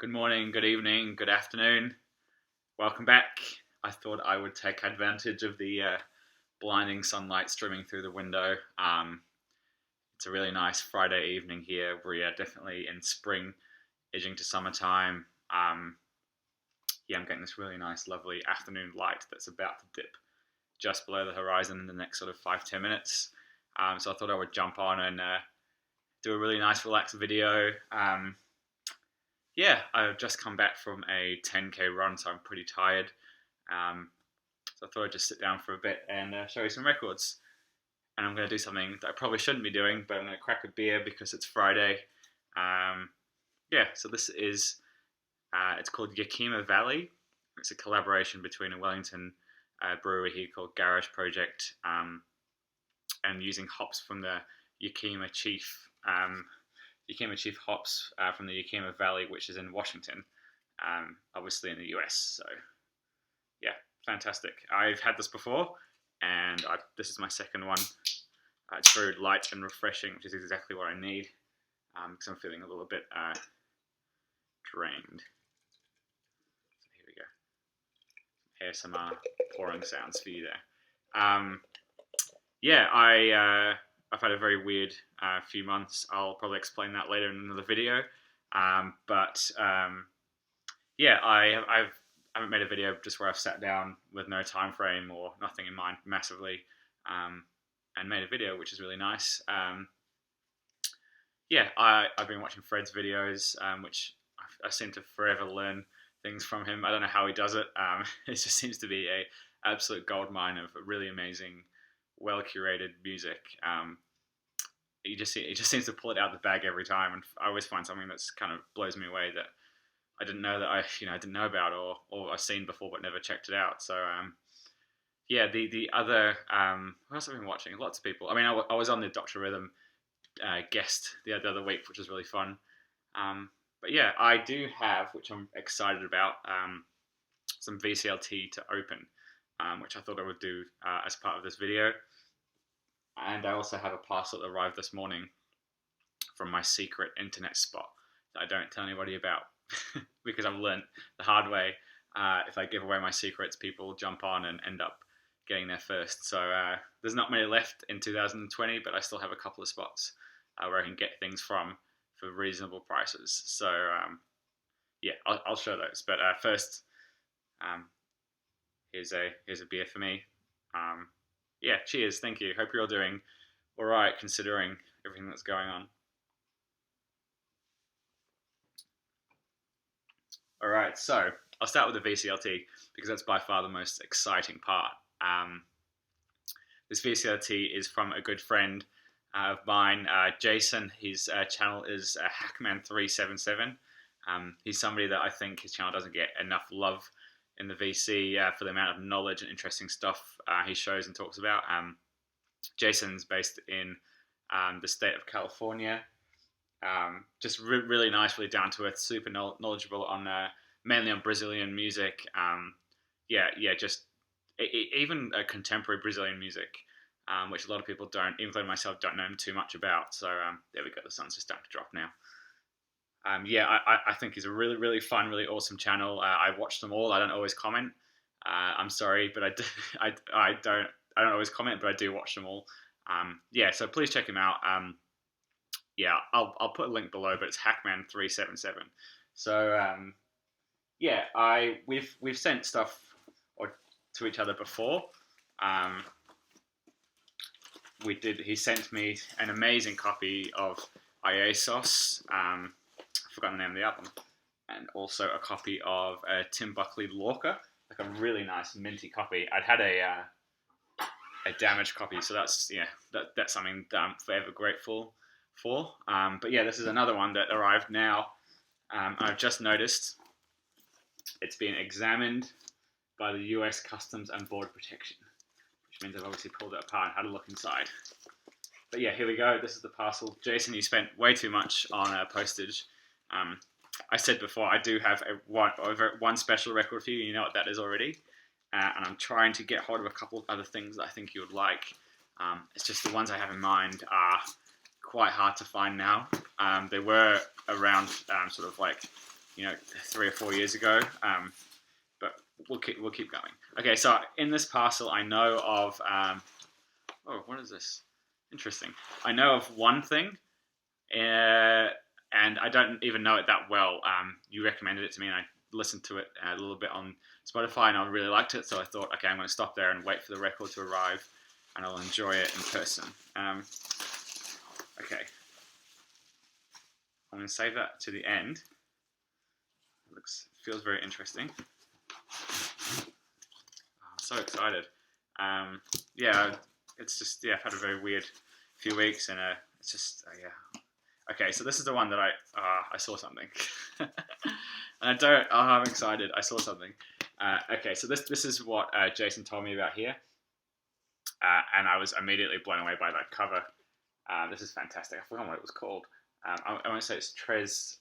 Good morning, good evening, good afternoon. Welcome back. I thought I would take advantage of the blinding sunlight streaming through the window. It's a really nice Friday evening here. We are definitely in spring, edging to summertime. I'm getting this really nice, lovely afternoon light that's about to dip just below the horizon in the next sort of 5-10 minutes. So I thought I would jump on and do a really nice, relaxed video. I've just come back from a 10k run, so I'm pretty tired. So I thought I'd just sit down for a bit and show you some records. And I'm going to do something that I probably shouldn't be doing, but I'm going to crack a beer because it's Friday. So this is, it's called Yakima Valley. It's a collaboration between a Wellington brewery here called Garage Project and using hops from the Yakima Chief hops from the Yakima Valley, which is in Washington, obviously in the US. So, yeah, fantastic. I've had this before, and this is my second one. It's very light and refreshing, which is exactly what I need, because I'm feeling a little bit drained. So here we go. ASMR pouring sounds for you there. I've had a very weird few months. I'll probably explain that later in another video. I haven't made a video just where I've sat down with no time frame or nothing in mind massively, and made a video, which is really nice. I've been watching Fred's videos, which I seem to forever learn things from him. I don't know how he does it. It just seems to be a absolute goldmine of really amazing, well curated music. He just seems to pull it out of the bag every time, and I always find something that's kind of blows me away that I didn't know that I didn't know about or I've seen before but never checked it out. So the other what else have I been watching? Lots of people. I mean, I was on the Dr. Rhythm guest the other week, which was really fun. I do have, which I'm excited about, some VCLT to open, which I thought I would do as part of this video. And I also have a parcel that arrived this morning from my secret internet spot that I don't tell anybody about because I've learned the hard way. If I give away my secrets, people jump on and end up getting there first. So there's not many left in 2020, but I still have a couple of spots where I can get things from for reasonable prices. So I'll show those. But first, here's a beer for me. Cheers, thank you. Hope you're all doing all right considering everything that's going on. All right, so I'll start with the VCLT because that's by far the most exciting part. This VCLT is from a good friend of mine, Jason. His channel is Hackman377. He's somebody that I think his channel doesn't get enough love in the VC for the amount of knowledge and interesting stuff he shows and talks about. Jason's based in the state of California. Just really nice, really down to earth, super knowledgeable on mainly on Brazilian music. Even contemporary Brazilian music, which a lot of people don't, including myself, don't know too much about. So there we go. The sun's just starting to drop now. I think he's a really, really fun, really awesome channel. I watch them all. I don't always comment. I'm sorry, but I don't always comment, but I do watch them all. So please check him out. I'll put a link below, but it's Hackman377. So we've sent stuff to each other before. He sent me an amazing copy of IASOS. I forgot the name of the album, and also a copy of Tim Buckley Lorca, like a really nice minty copy. I'd had a damaged copy, so that's something that I'm forever grateful for. This is another one that arrived now. I've just noticed it's been examined by the US Customs and Border Protection, which means I've obviously pulled it apart and had a look inside. But here we go. This is the parcel. Jason, you spent way too much on postage. I said before, I do have one special record for you. You know what that is already. And I'm trying to get hold of a couple of other things that I think you would like. It's just the ones I have in mind are quite hard to find now. They were around sort of like 3 or 4 years ago. But we'll keep going. Okay, so in this parcel, I know of. Oh, what is this? Interesting. I know of one thing, and I don't even know it that well. You recommended it to me, and I listened to it a little bit on Spotify, and I really liked it. So I thought, okay, I'm going to stop there and wait for the record to arrive, and I'll enjoy it in person. Okay, I'm going to save that to the end. Feels very interesting. Oh, I'm so excited. Yeah, it's just I've had a very weird few weeks, and it's just yeah. Okay, so this is the one that I saw something, and I don't. Oh, I'm excited. I saw something. Okay, so this is what Jason told me about here, and I was immediately blown away by that cover. This is fantastic. I forgot what it was called. I want to say it's Tres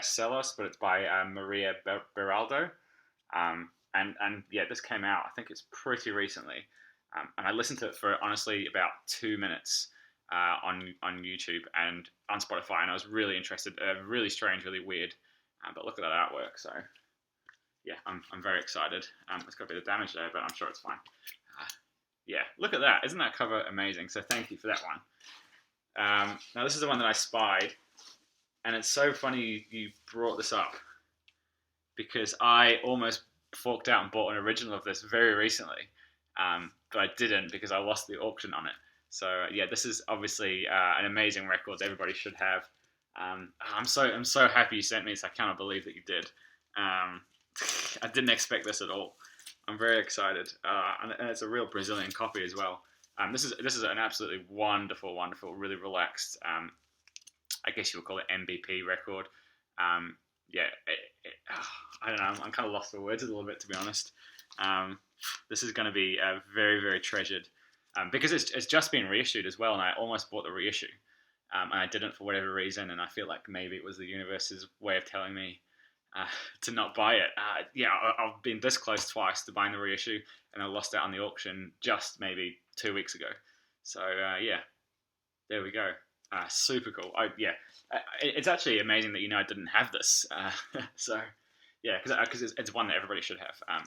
Celos, but it's by Maria Beraldo. And yeah, this came out. I think it's pretty recently, and I listened to it for honestly about 2 minutes on YouTube and on Spotify, and I was really interested. Really strange, really weird, but look at that artwork. So yeah, I'm very excited. It's got a bit of damage there, but I'm sure it's fine. Yeah, look at that. Isn't that cover amazing? So thank you for that one. Now this is the one that I spied, and it's so funny you brought this up because I almost forked out and bought an original of this very recently, but I didn't because I lost the auction on it. So yeah, this is obviously an amazing record that everybody should have. I'm so happy you sent me this. I cannot believe that you did. I didn't expect this at all. I'm very excited, and it's a real Brazilian copy as well. This is an absolutely wonderful, really relaxed. I guess you would call it MVP record. Yeah, I don't know. I'm kind of lost for words a little bit, to be honest. This is going to be very, very treasured because it's just been reissued as well, and I almost bought the reissue, and I didn't for whatever reason, and I feel like maybe it was the universe's way of telling me to not buy it. Yeah, I've been this close twice to buying the reissue, and I lost out on the auction just maybe 2 weeks ago. So yeah, there we go. Super cool. It's actually amazing that I didn't have this. So yeah, because it's one that everybody should have.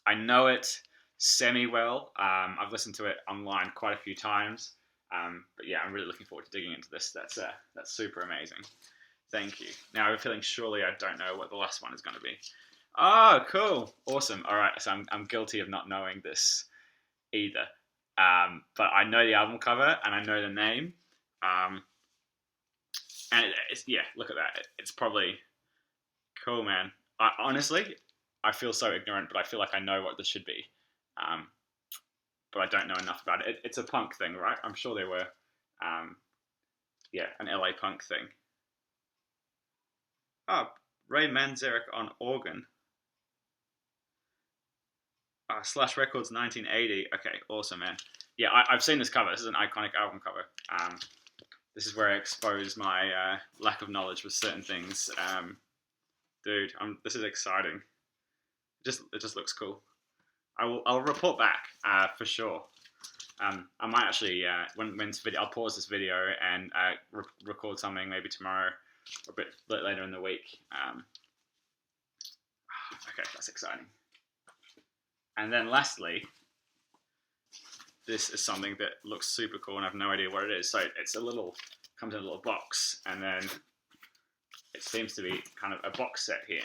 I know it semi well. I've listened to it online quite a few times. But yeah, I'm really looking forward to digging into this. That's super amazing. Thank you. Now I'm feeling surely I don't know what the last one is going to be. Oh, cool. Awesome. All right. So I'm guilty of not knowing this either. But I know the album cover and I know the name. And it's look at that. It's probably cool, man. Honestly, I feel so ignorant, but I feel like I know what this should be. But I don't know enough about it. It's a punk thing, right? I'm sure they were, an LA punk thing. Oh, Ray Manzarek on organ. Slash Records 1980. Okay, awesome, man. Yeah, I've seen this cover. This is an iconic album cover. This is where I expose my lack of knowledge with certain things. Dude, this is exciting. It just looks cool. I'll report back for sure. I might actually when this video, I'll pause this video and record something maybe tomorrow or a bit later in the week. Okay, that's exciting. And then lastly, this is something that looks super cool and I have no idea what it is. So it's comes in a little box, and then it seems to be kind of a box set here.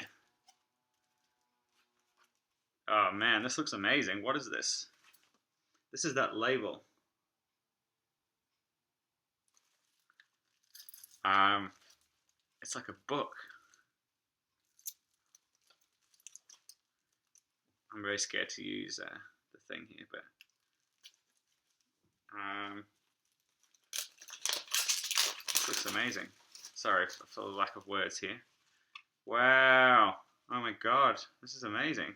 Oh man, this looks amazing. What is this? This is that label. It's like a book. I'm very scared to use the thing here, but this looks amazing. Sorry for the lack of words here. Wow! Oh my god, this is amazing.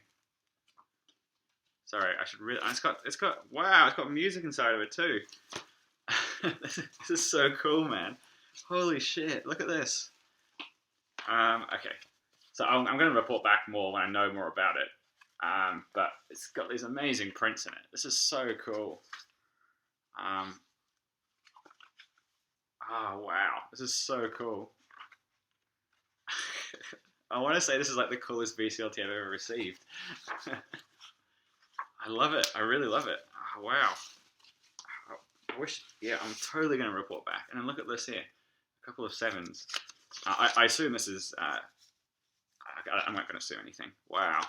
Sorry, I should really. It's got music inside of it too. This is so cool, man. Holy shit! Look at this. Okay, so I'm going to report back more when I know more about it. But it's got these amazing prints in it. This is so cool. Oh wow, this is so cool. I want to say this is like the coolest VCLT I've ever received. I love it. I really love it. Oh, wow. I wish. Yeah, I'm totally going to report back. And then look at this here. A couple of sevens. I assume this is. I'm not going to sue anything. Wow,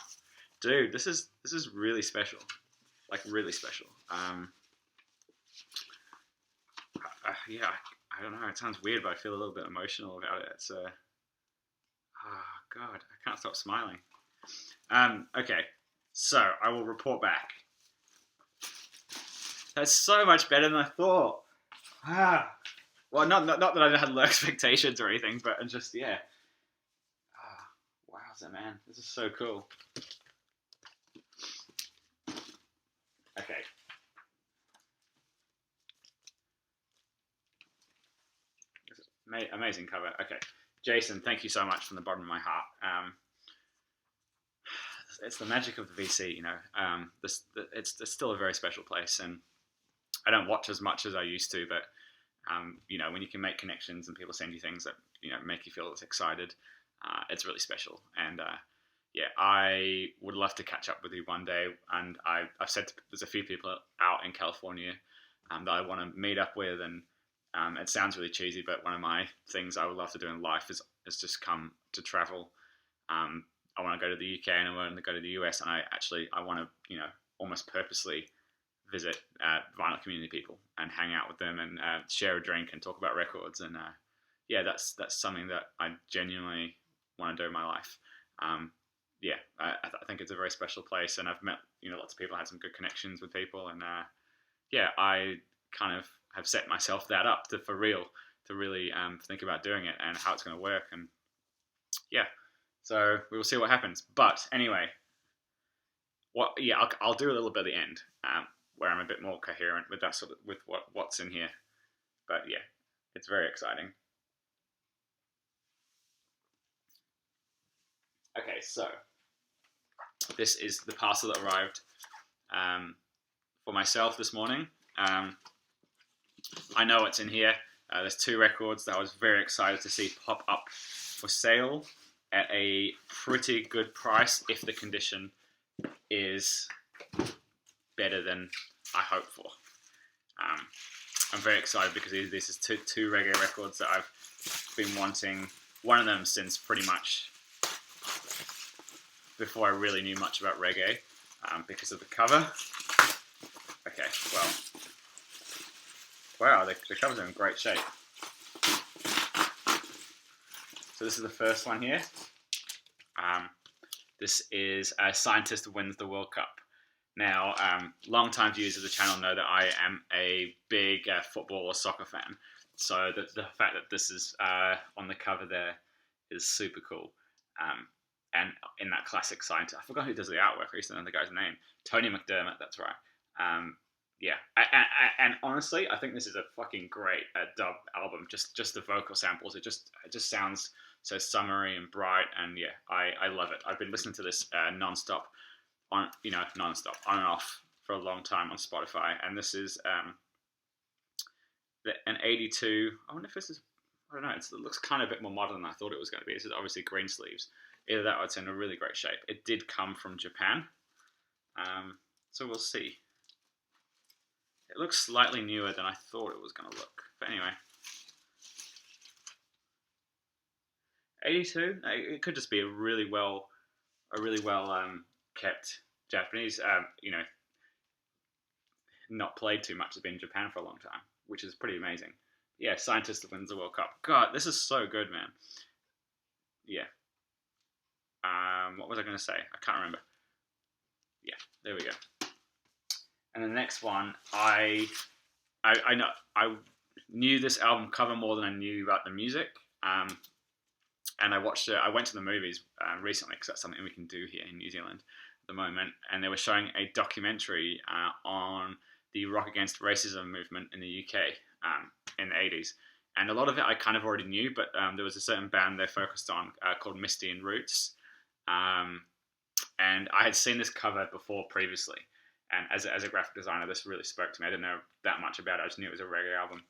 dude, this is really special. Like really special. Yeah, I don't know. It sounds weird, but I feel a little bit emotional about it. It's oh God, I can't stop smiling. Okay, so I will report back. That's so much better than I thought. Well, not that I had low expectations or anything, but just yeah. Wowza, man, this is so cool. Okay. Amazing cover. Okay, Jason, thank you so much from the bottom of my heart. It's the magic of the VC, you know. It's still a very special place, and I don't watch as much as I used to, but you know, when you can make connections and people send you things that make you feel excited, it's really special. And yeah, I would love to catch up with you one day. And I've said there's a few people out in California that I want to meet up with, and it sounds really cheesy, but one of my things I would love to do in life is just come to travel. I want to go to the UK and I want to go to the US, and I want to almost purposely visit vinyl community people and hang out with them and share a drink and talk about records. And yeah, that's something that I genuinely want to do in my life. Yeah, I think it's a very special place, and I've met lots of people, had some good connections with people, and yeah, I kind of have set myself that up to really think about doing it and how it's going to work. And yeah, so we will see what happens. But anyway, I'll do a little bit at the end where I'm a bit more coherent with that with what's in here. But yeah, it's very exciting. Okay, so this is the parcel that arrived for myself this morning. I know what's in here. There's 2 records that I was very excited to see pop up for sale at a pretty good price if the condition is better than I hope for. I'm very excited because this is two reggae records that I've been wanting. One of them since pretty much before I really knew much about reggae, because of the cover. Okay, well, wow, the covers are in great shape. So this is the first one here. This is A Scientist Wins the World Cup. Now, long-time viewers of the channel know that I am a big football or soccer fan. So the fact that this is on the cover there is super cool. And in that classic scientist, I forgot who does the artwork. I used to know the guy's name. Tony McDermott, that's right. Yeah, and honestly, I think this is a fucking great dub album. Just the vocal samples, it just sounds so summery and bright, and yeah, I love it. I've been listening to this non-stop, on and off for a long time on Spotify, and this is an 82. I wonder if this is, I don't know, it looks kind of a bit more modern than I thought it was going to be. This is obviously green sleeves. Either that or it's in a really great shape. It did come from Japan, so we'll see. It looks slightly newer than I thought it was going to look. But anyway. 82? It could just be a really well kept Japanese, not played too much. It's been in Japan for a long time, which is pretty amazing. Yeah, Scientist wins the World Cup. God, this is so good, man. Yeah. What was I going to say? I can't remember. Yeah, there we go. And the next one, I know I knew this album cover more than I knew about the music, and I watched it. I went to the movies recently because that's something we can do here in New Zealand at the moment, and they were showing a documentary on the Rock Against Racism movement in the UK in the 80s, and a lot of it I kind of already knew, but there was a certain band they focused on called Misty and Roots, and I had seen this cover before previously. And as a graphic designer, this really spoke to me. I didn't know that much about it. I just knew it was a reggae album.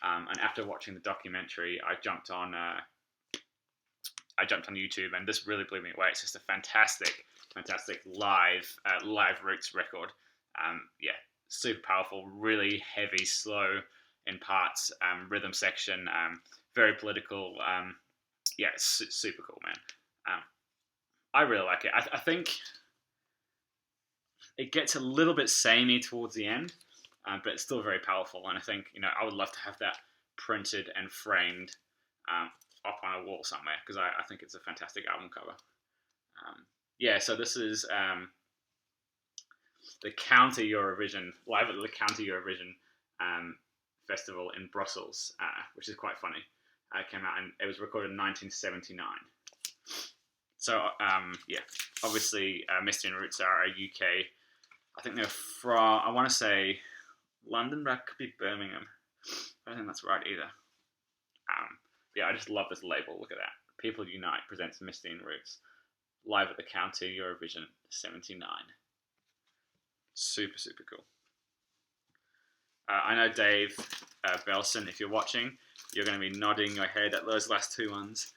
And after watching the documentary, I jumped on I jumped on YouTube, and this really blew me away. It's just a fantastic live Roots record. Yeah, super powerful, really heavy, slow in parts, rhythm section, very political. Yeah, it's super cool, man. I really like it. I think it gets a little bit samey towards the end, but it's still very powerful. And I think I would love to have that printed and framed up on a wall somewhere, because I think it's a fantastic album cover. Yeah, so this is the Counter Eurovision, live at the Counter Eurovision festival in Brussels, which is quite funny. It came out, and it was recorded in 1979. So, yeah, obviously, Misty and Roots are a UK. I think they're from, I want to say London, but it could be Birmingham. I don't think that's right either. Yeah, I just love this label. Look at that. People Unite presents Misty and Roots live at the Counter Eurovision 79. Super, super cool. I know Dave Belson, if you're watching, you're going to be nodding your head at those last two ones,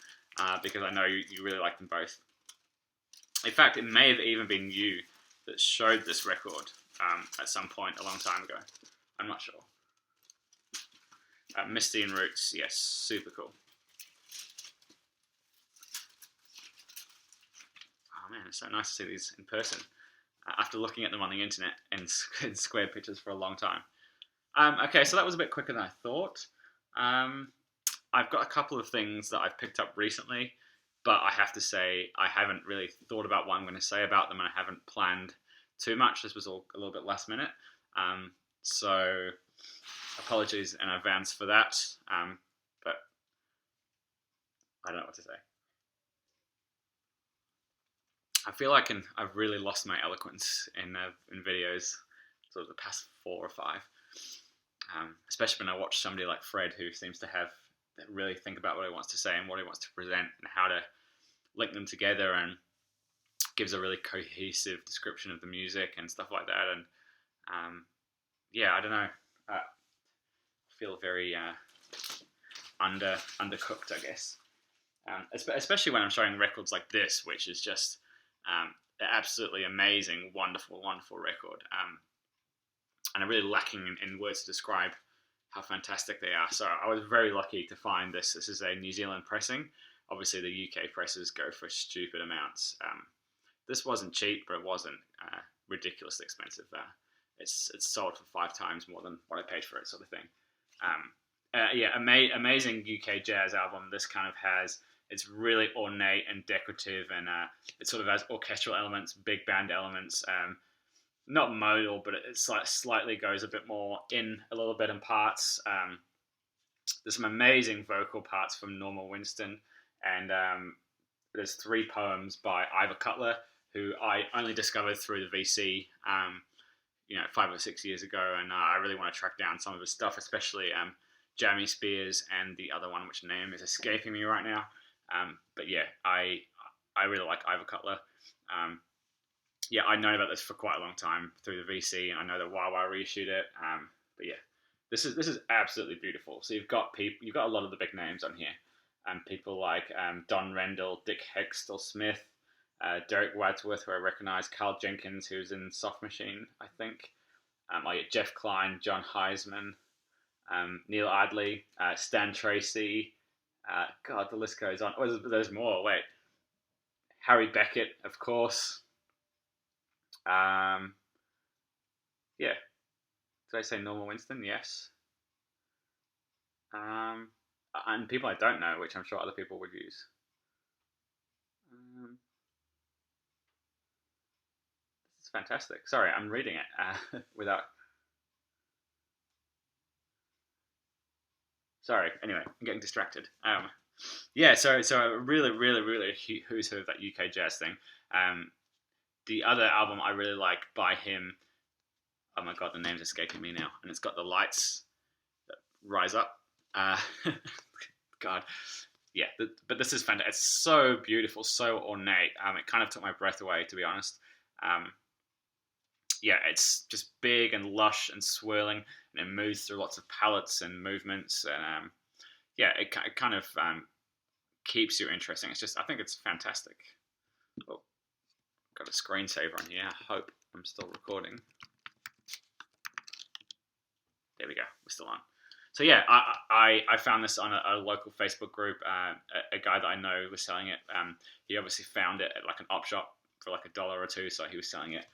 because I know you really like them both. In fact, it may have even been you that showed this record at some point a long time ago. I'm not sure. Misty and Roots, yes, super cool. Oh man, it's so nice to see these in person after looking at them on the internet in square pictures for a long time. Okay, so that was a bit quicker than I thought. I've got a couple of things that I've picked up recently, but I have to say I haven't really thought about what I'm going to say about them, and I haven't planned too much. This was all a little bit last minute. So apologies in advance for that, but I don't know what to say. I feel like I've really lost my eloquence in videos, sort of the past 4 or 5. Especially when I watch somebody like Fred, who seems to really think about what he wants to say and what he wants to present and how to link them together, and gives a really cohesive description of the music and stuff like that. And yeah, I don't know. I feel very undercooked, I guess. Especially when I'm showing records like this, which is just an absolutely amazing, wonderful record. And I'm really lacking in words to describe how fantastic they are. So I was very lucky to find this. This is a New Zealand pressing. Obviously, the UK presses go for stupid amounts. This wasn't cheap, but it wasn't ridiculously expensive. It's sold for 5 times more than what I paid for it, sort of thing. Yeah, amazing UK jazz album. This kind of it's really ornate and decorative, and it sort of has orchestral elements, big band elements. Not modal, but it slightly goes a bit more in a little bit in parts. There's some amazing vocal parts from Norma Winston, and there's 3 poems by Ivor Cutler, who I only discovered through the VC, 5 or 6 years ago, and I really want to track down some of his stuff, especially Jamie Spears and the other one, which name is escaping me right now. But yeah, I really like Ivor Cutler. Yeah, I know about this for quite a long time through the VC, and I know that Wawa reissued it. But yeah, this is absolutely beautiful. So you've got a lot of the big names on here, people like Don Rendell, Dick Hextall Smith, Derek Wadsworth, who I recognise, Carl Jenkins, who's in Soft Machine, I think. Jeff Klein, John Heisman, Neil Adley, Stan Tracy. God, the list goes on. Oh, there's more. Wait, Harry Beckett, of course. Yeah. Did I say Norma Winston? Yes. And people I don't know, which I'm sure other people would use. This is fantastic. Sorry, I'm reading it without. Sorry. Anyway, I'm getting distracted. Yeah. So really who's who of that UK jazz thing. The other album I really like by him, oh my god, the name's escaping me now, and it's got the lights that rise up. God, yeah, but this is fantastic. It's so beautiful, so ornate. It kind of took my breath away, to be honest. Yeah, it's just big and lush and swirling, and it moves through lots of palettes and movements, and yeah, it kind of keeps you interesting. It's just, I think it's fantastic. Oh, got a screensaver on here. I hope I'm still recording. There we go. We're still on. So yeah, I found this on a local Facebook group. A guy that I know was selling it. He obviously found it at like an op shop for like $1 or $2, so he was selling it.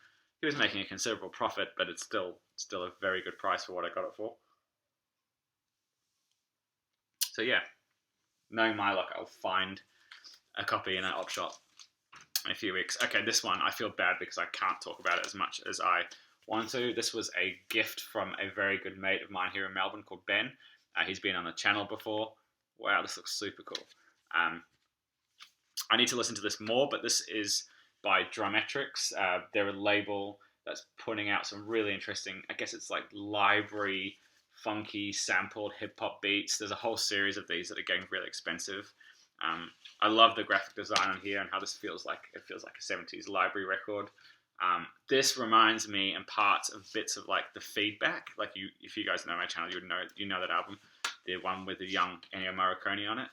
He was making a considerable profit, but it's still a very good price for what I got it for. So yeah, knowing my luck, I'll find a copy in an op shop in a few weeks. Okay, this one, I feel bad because I can't talk about it as much as I want to. This was a gift from a very good mate of mine here in Melbourne called Ben. He's been on the channel before. Wow, this looks super cool. I need to listen to this more, but this is by Drummetrics. They're a label that's putting out some really interesting, I guess it's like library, funky, sampled hip-hop beats. There's a whole series of these that are getting really expensive. I love the graphic design on here and how this feels like. It feels like a 70s library record. This reminds me in parts of bits of like the Feedback. Like if you guys know my channel, you know that album, the one with the young Ennio Morricone on it.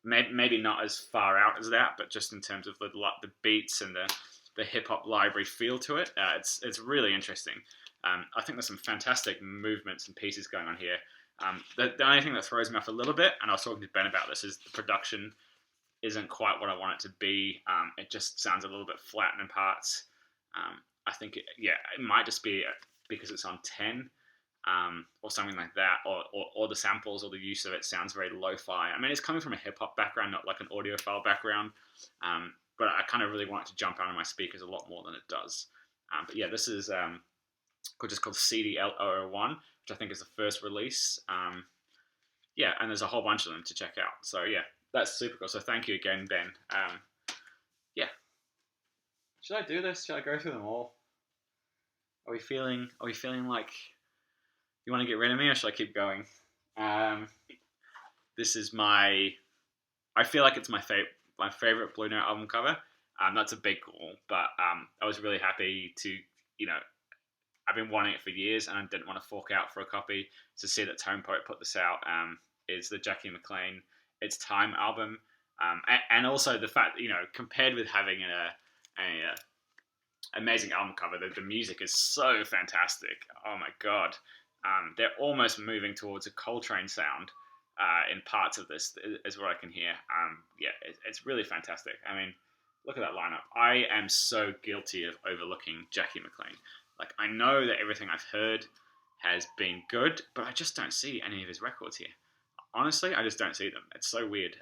Maybe not as far out as that, but just in terms of the beats and the hip hop library feel to it, it's really interesting. I think there's some fantastic movements and pieces going on here. The only thing that throws me off a little bit, and I was talking to Ben about this, is the production isn't quite what I want it to be. It just sounds a little bit flat in parts. I think it might just be because it's on 10 or something like that, or the samples or the use of it sounds very lo-fi. I mean, it's coming from a hip-hop background, not like an audiophile background, but I kind of really want it to jump out of my speakers a lot more than it does. But yeah, this is just called CDL001, which I think is the first release. Yeah, and there's a whole bunch of them to check out. So yeah, that's super cool. So thank you again, Ben. Yeah. Should I do this? Should I go through them all? Are we feeling like you want to get rid of me, or should I keep going? This is I feel like it's my favorite Blue Note album cover. That's a big call, but I was really happy to, I've been wanting it for years, and I didn't want to fork out for a copy. To see that Tone Poet put this out is the Jackie McLean It's Time album, and also the fact that, compared with having a amazing album cover, the music is so fantastic. Oh my god, they're almost moving towards a Coltrane sound in parts of this, is what I can hear. Yeah, it's really fantastic. I mean, look at that lineup. I am so guilty of overlooking Jackie McLean. Like, I know that everything I've heard has been good, but I just don't see any of his records here. Honestly, I just don't see them. It's so weird.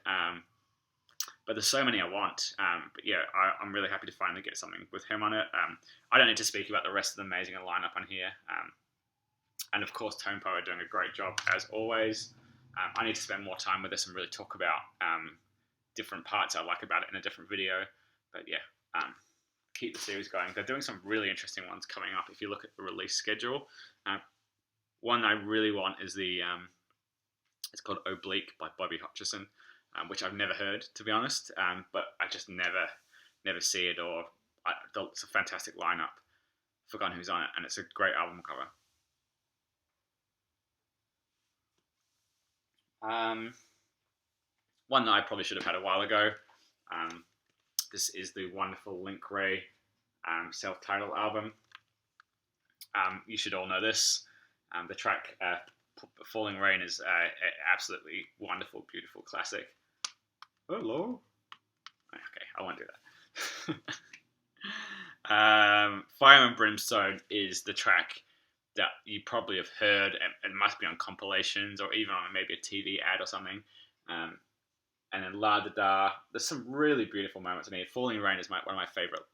But there's so many I want. But yeah, I'm really happy to finally get something with him on it. I don't need to speak about the rest of the amazing lineup on here. And of course, Tone Poet are doing a great job as always. I need to spend more time with this and really talk about different parts I like about it in a different video. But yeah, keep the series going. They're doing some really interesting ones coming up. If you look at the release schedule, one I really want is it's called Oblique by Bobby Hutcherson, which I've never heard, to be honest, but I just never see it, or it's a fantastic lineup. Forgotten who's on it, and it's a great album cover. One that I probably should have had a while ago. This is the wonderful Link Wray self-titled album. You should all know this. The track Falling Rain is an absolutely wonderful, beautiful classic. Hello. Okay, I won't do that. Fire and Brimstone is the track that you probably have heard, and must be on compilations or even on maybe a TV ad or something. And then La Da Da. There's some really beautiful moments. I mean, Falling Rain is one of my favorite.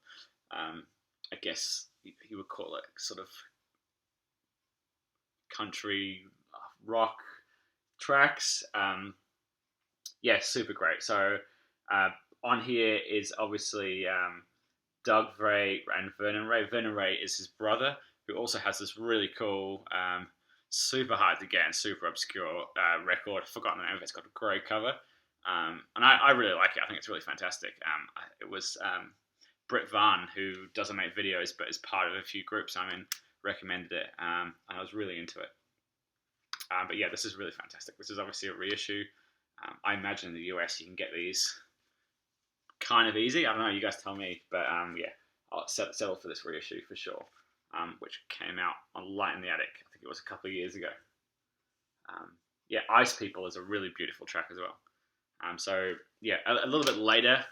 I guess you would call it sort of country rock tracks. Yeah, super great. So on here is obviously Doug Ray and Vernon Ray. Vernon Ray is his brother, who also has this really cool, super hard to get and super obscure record. I've forgotten the name of it. It's got a great cover. And I really like it. I think it's really fantastic. It was Britt Vaughn, who doesn't make videos but is part of a few groups I'm in, recommended it, and I was really into it. But yeah, this is really fantastic. This is obviously a reissue. I imagine in the US you can get these kind of easy. I don't know, you guys tell me, but yeah, I'll settle for this reissue for sure, which came out on Light in the Attic. I think it was a couple of years ago. Yeah, Ice People is a really beautiful track as well. So yeah, a little bit later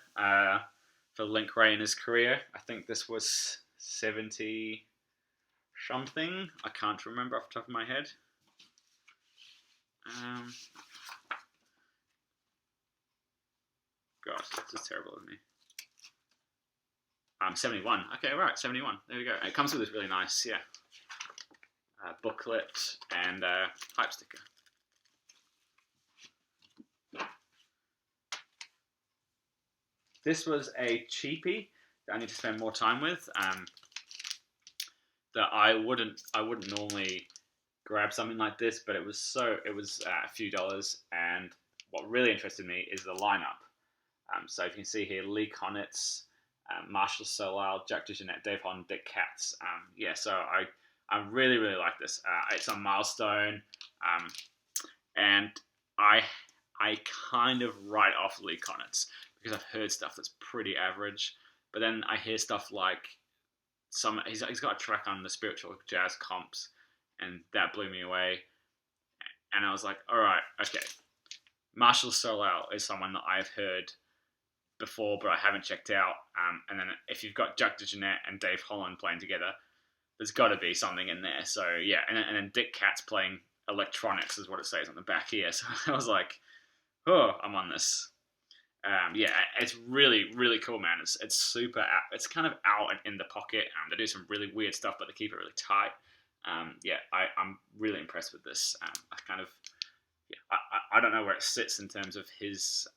for Link Wray in his career. I think this was 70 something. I can't remember off the top of my head. God, this is terrible of me. 71. Okay, right, 71. There we go. It comes with this really nice, booklet and hype sticker. This was a cheapie that I need to spend more time with. That I wouldn't normally grab something like this, but it was a few dollars, and what really interested me is the lineup. So if you can see here, Lee Konitz, Marshall Solal, Jack DeJohnette, Dave Holland, Dick Katz. So I really like this. It's a milestone, and I kind of write off Lee Konitz because I've heard stuff that's pretty average, but then I hear stuff like he's got a track on the Spiritual Jazz Comps, and that blew me away. And I was like, all right, okay. Marshall Solal is someone that I've heard before, but I haven't checked out. And then if you've got Jack DeJohnette and Dave Holland playing together, there's got to be something in there. So yeah, and then Dick Katz playing electronics is what it says on the back here. So I was like, oh, I'm on this. It's really cool, man. It's super. It's kind of out and in the pocket. They do some really weird stuff, but they keep it really tight. I'm really impressed with this. I don't know where it sits in terms of his.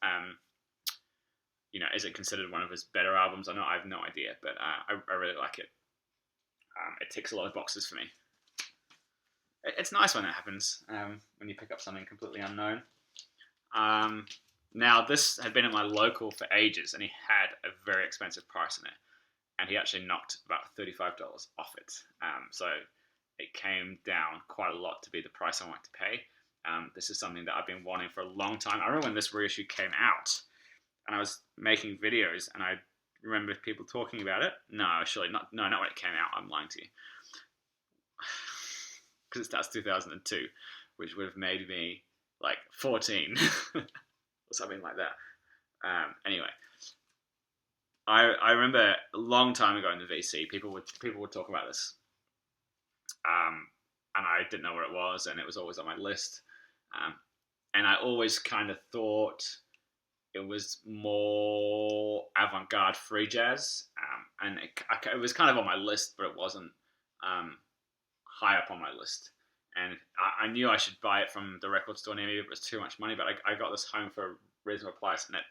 Is it considered one of his better albums? I have no idea, but I really like it. It ticks a lot of boxes for me. It's nice when that happens, when you pick up something completely unknown. Now, this had been at my local for ages, and he had a very expensive price in it, and he actually knocked about $35 off it. So it came down quite a lot to be the price I wanted to pay. This is something that I've been wanting for a long time. I remember when this reissue came out, and I was making videos, and I remember people talking about it. No, surely not. No, not when it came out. I'm lying to you. Because it starts 2002, which would have made me like 14 or something like that. Anyway, I remember a long time ago in the VC, people would talk about this, and I didn't know what it was, and it was always on my list, and I always kind of thought it was more avant-garde free jazz, and it was kind of on my list, but it wasn't high up on my list. And I knew I should buy it from the record store near me, but it was too much money. But I got this home for a reasonable price, and it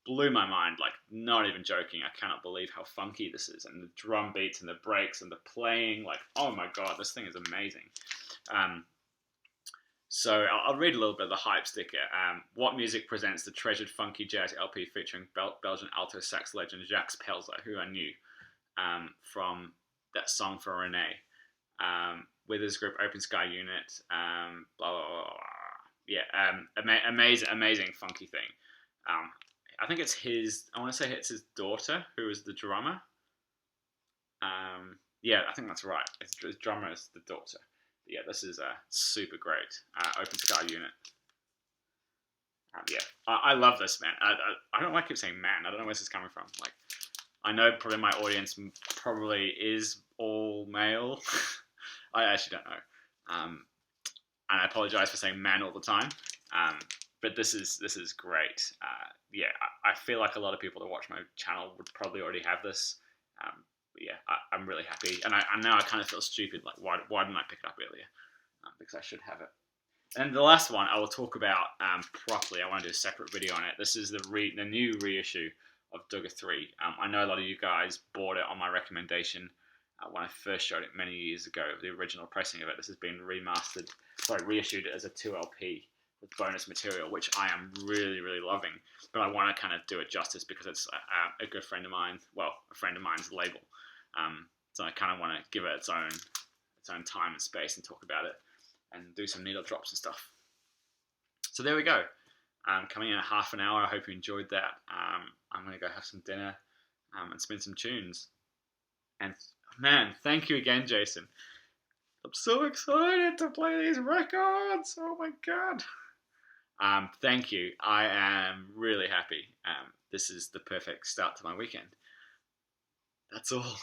blew my mind. Like, not even joking. I cannot believe how funky this is, and the drum beats and the breaks and the playing. Like, oh my god, this thing is amazing. So I'll read a little bit of the hype sticker. What Music presents the treasured funky jazz LP featuring Belgian alto sax legend Jacques Pelzer, who I knew from that song for Renee. With his group Open Sky Unit, blah blah blah. Yeah, amazing funky thing. I think it's his. I want to say it's his daughter who is the drummer. Yeah, I think that's right. His drummer is the daughter. But yeah, this is super great. Open Sky Unit. I love this, man. I don't like keep saying man. I don't know where this is coming from. Like, I know probably my audience probably is all male. I actually don't know, and I apologize for saying man all the time. But this is great. I feel like a lot of people that watch my channel would probably already have this. I'm really happy, and now I kind of feel stupid. Like, why didn't I pick it up earlier? Because I should have it. And the last one I will talk about properly. I want to do a separate video on it. This is the new reissue of Duggar 3. I know a lot of you guys bought it on my recommendation. When I first showed it many years ago, the original pressing of it. This has been reissued as a 2LP with bonus material, which I am really loving. But I want to kind of do it justice because it's a good friend of mine, a friend of mine's label. So I kind of want to give it its own time and space and talk about it and do some needle drops and stuff. So there we go. coming in at half an hour. I hope you enjoyed that. I'm going to go have some dinner and spin some tunes. And man, thank you again, Jason. I'm so excited to play these records. Oh my god. Thank you. I am really happy. This is the perfect start to my weekend. That's all.